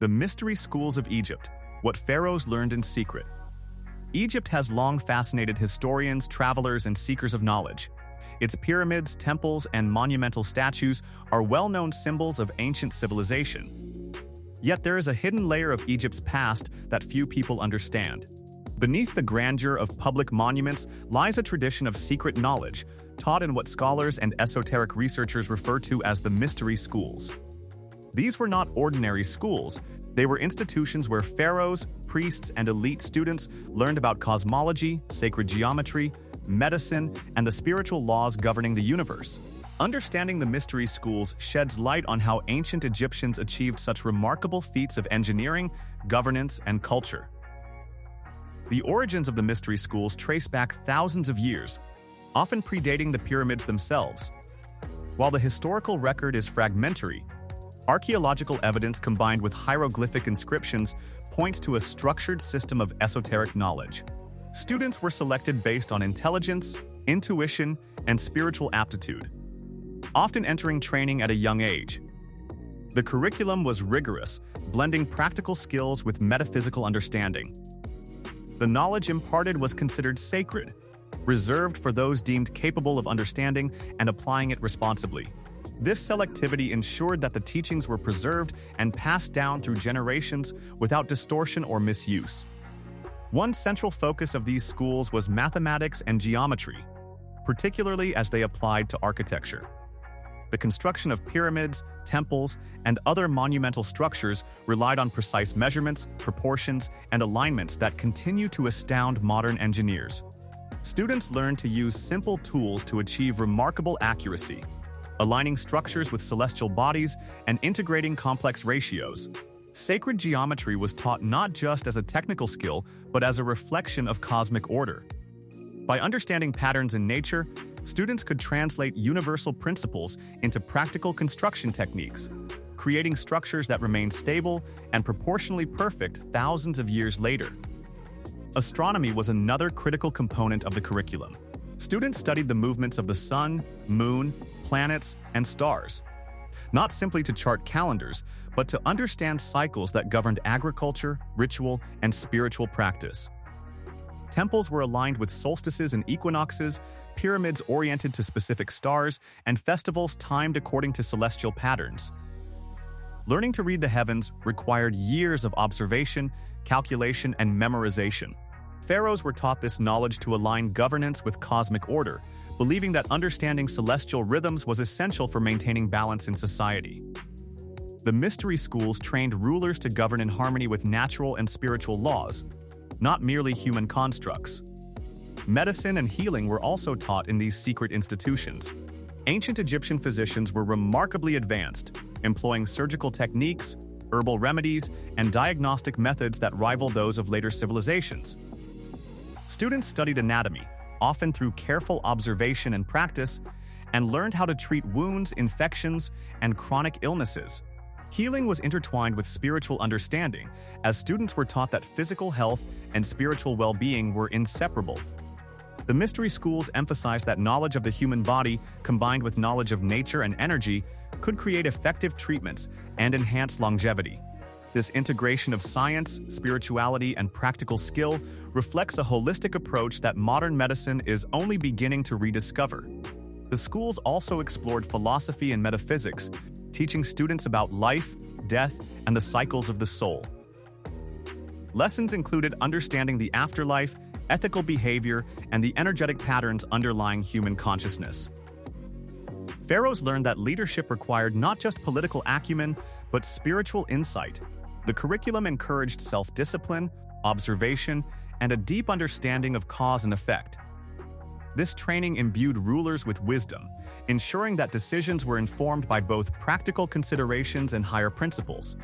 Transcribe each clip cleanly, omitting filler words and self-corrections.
The Mystery Schools of Egypt, What Pharaohs Learned in Secret. Egypt has long fascinated historians, travelers, and seekers of knowledge. Its pyramids, temples, and monumental statues are well-known symbols of ancient civilization. Yet there is a hidden layer of Egypt's past that few people understand. Beneath the grandeur of public monuments lies a tradition of secret knowledge, taught in what scholars and esoteric researchers refer to as the mystery schools. These were not ordinary schools. They were institutions where pharaohs, priests, and elite students learned about cosmology, sacred geometry, medicine, and the spiritual laws governing the universe. Understanding the mystery schools sheds light on how ancient Egyptians achieved such remarkable feats of engineering, governance, and culture. The origins of the mystery schools trace back thousands of years, often predating the pyramids themselves. While the historical record is fragmentary, archaeological evidence combined with hieroglyphic inscriptions points to a structured system of esoteric knowledge. Students were selected based on intelligence, intuition, and spiritual aptitude, often entering training at a young age. The curriculum was rigorous, blending practical skills with metaphysical understanding. The knowledge imparted was considered sacred, reserved for those deemed capable of understanding and applying it responsibly. This selectivity ensured that the teachings were preserved and passed down through generations without distortion or misuse. One central focus of these schools was mathematics and geometry, particularly as they applied to architecture. The construction of pyramids, temples, and other monumental structures relied on precise measurements, proportions, and alignments that continue to astound modern engineers. Students learned to use simple tools to achieve remarkable accuracy, aligning structures with celestial bodies and integrating complex ratios. Sacred geometry was taught not just as a technical skill, but as a reflection of cosmic order. By understanding patterns in nature, students could translate universal principles into practical construction techniques, creating structures that remain stable and proportionally perfect thousands of years later. Astronomy was another critical component of the curriculum. Students studied the movements of the sun, moon, planets, and stars, not simply to chart calendars, but to understand cycles that governed agriculture, ritual, and spiritual practice. Temples were aligned with solstices and equinoxes, pyramids oriented to specific stars, and festivals timed according to celestial patterns. Learning to read the heavens required years of observation, calculation, and memorization. Pharaohs were taught this knowledge to align governance with cosmic order, believing that understanding celestial rhythms was essential for maintaining balance in society. The mystery schools trained rulers to govern in harmony with natural and spiritual laws, not merely human constructs. Medicine and healing were also taught in these secret institutions. Ancient Egyptian physicians were remarkably advanced, employing surgical techniques, herbal remedies, and diagnostic methods that rival those of later civilizations. Students studied anatomy, often through careful observation and practice, and learned how to treat wounds, infections, and chronic illnesses. Healing was intertwined with spiritual understanding, as students were taught that physical health and spiritual well-being were inseparable. The mystery schools emphasized that knowledge of the human body, combined with knowledge of nature and energy, could create effective treatments and enhance longevity. This integration of science, spirituality, and practical skill reflects a holistic approach that modern medicine is only beginning to rediscover. The schools also explored philosophy and metaphysics, teaching students about life, death, and the cycles of the soul. Lessons included understanding the afterlife, ethical behavior, and the energetic patterns underlying human consciousness. Pharaohs learned that leadership required not just political acumen, but spiritual insight. The curriculum encouraged self-discipline, observation, and a deep understanding of cause and effect. This training imbued rulers with wisdom, ensuring that decisions were informed by both practical considerations and higher principles.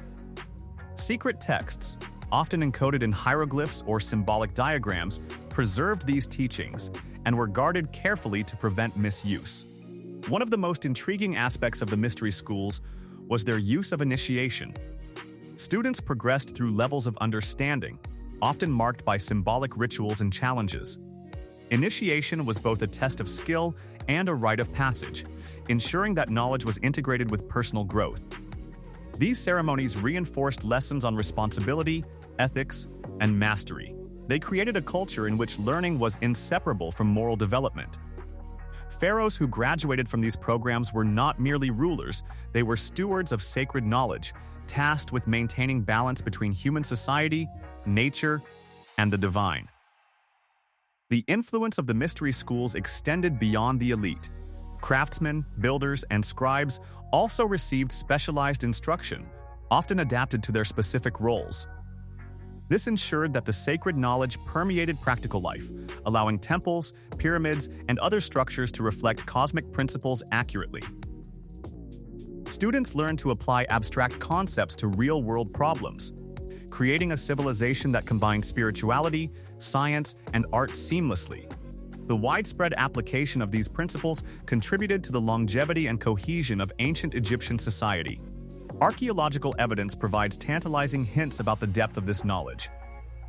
Secret texts, often encoded in hieroglyphs or symbolic diagrams, preserved these teachings and were guarded carefully to prevent misuse. One of the most intriguing aspects of the mystery schools was their use of initiation. Students progressed through levels of understanding, often marked by symbolic rituals and challenges. Initiation was both a test of skill and a rite of passage, ensuring that knowledge was integrated with personal growth. These ceremonies reinforced lessons on responsibility, ethics, and mastery. They created a culture in which learning was inseparable from moral development. Pharaohs who graduated from these programs were not merely rulers, they were stewards of sacred knowledge, tasked with maintaining balance between human society, nature, and the divine. The influence of the mystery schools extended beyond the elite. Craftsmen, builders, and scribes also received specialized instruction, often adapted to their specific roles. This ensured that the sacred knowledge permeated practical life, allowing temples, pyramids, and other structures to reflect cosmic principles accurately. Students learned to apply abstract concepts to real-world problems, creating a civilization that combined spirituality, science, and art seamlessly. The widespread application of these principles contributed to the longevity and cohesion of ancient Egyptian society. Archaeological evidence provides tantalizing hints about the depth of this knowledge.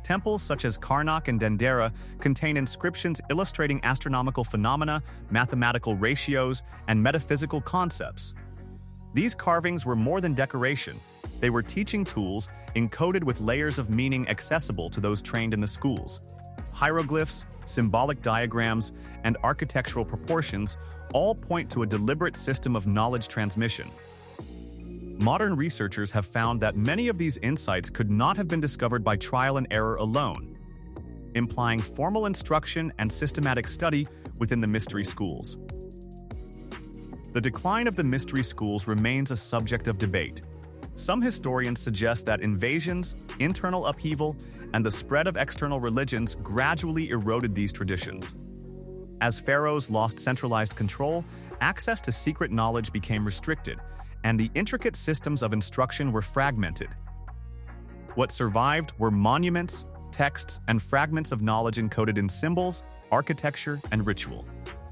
Temples such as Karnak and Dendera contain inscriptions illustrating astronomical phenomena, mathematical ratios, and metaphysical concepts. These carvings were more than decoration. They were teaching tools encoded with layers of meaning accessible to those trained in the schools. Hieroglyphs, symbolic diagrams, and architectural proportions all point to a deliberate system of knowledge transmission. Modern researchers have found that many of these insights could not have been discovered by trial and error alone, implying formal instruction and systematic study within the mystery schools. The decline of the mystery schools remains a subject of debate. Some historians suggest that invasions, internal upheaval, and the spread of external religions gradually eroded these traditions. As pharaohs lost centralized control, access to secret knowledge became restricted, and the intricate systems of instruction were fragmented. What survived were monuments, texts, and fragments of knowledge encoded in symbols, architecture, and ritual.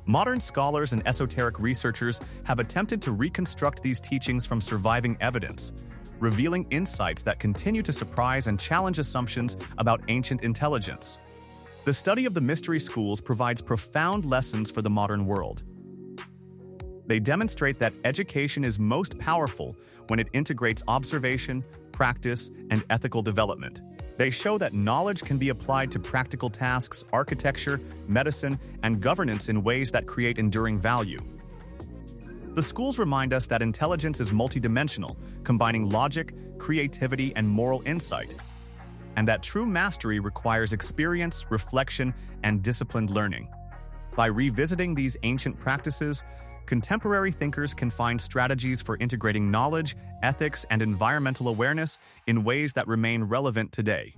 Modern scholars and esoteric researchers have attempted to reconstruct these teachings from surviving evidence, revealing insights that continue to surprise and challenge assumptions about ancient intelligence. The study of the mystery schools provides profound lessons for the modern world. They demonstrate that education is most powerful when it integrates observation, practice, and ethical development. They show that knowledge can be applied to practical tasks, architecture, medicine, and governance in ways that create enduring value. The schools remind us that intelligence is multidimensional, combining logic, creativity, and moral insight, and that true mastery requires experience, reflection, and disciplined learning. By revisiting these ancient practices, contemporary thinkers can find strategies for integrating knowledge, ethics, and environmental awareness in ways that remain relevant today.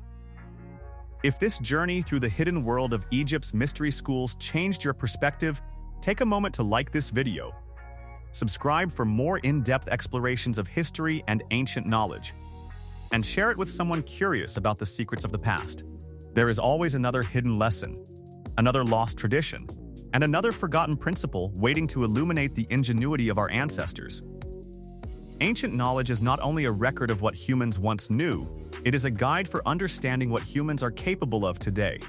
If this journey through the hidden world of Egypt's mystery schools changed your perspective, take a moment to like this video. Subscribe for more in-depth explorations of history and ancient knowledge, and share it with someone curious about the secrets of the past. There is always another hidden lesson, another lost tradition, and another forgotten principle waiting to illuminate the ingenuity of our ancestors. Ancient knowledge is not only a record of what humans once knew, it is a guide for understanding what humans are capable of today.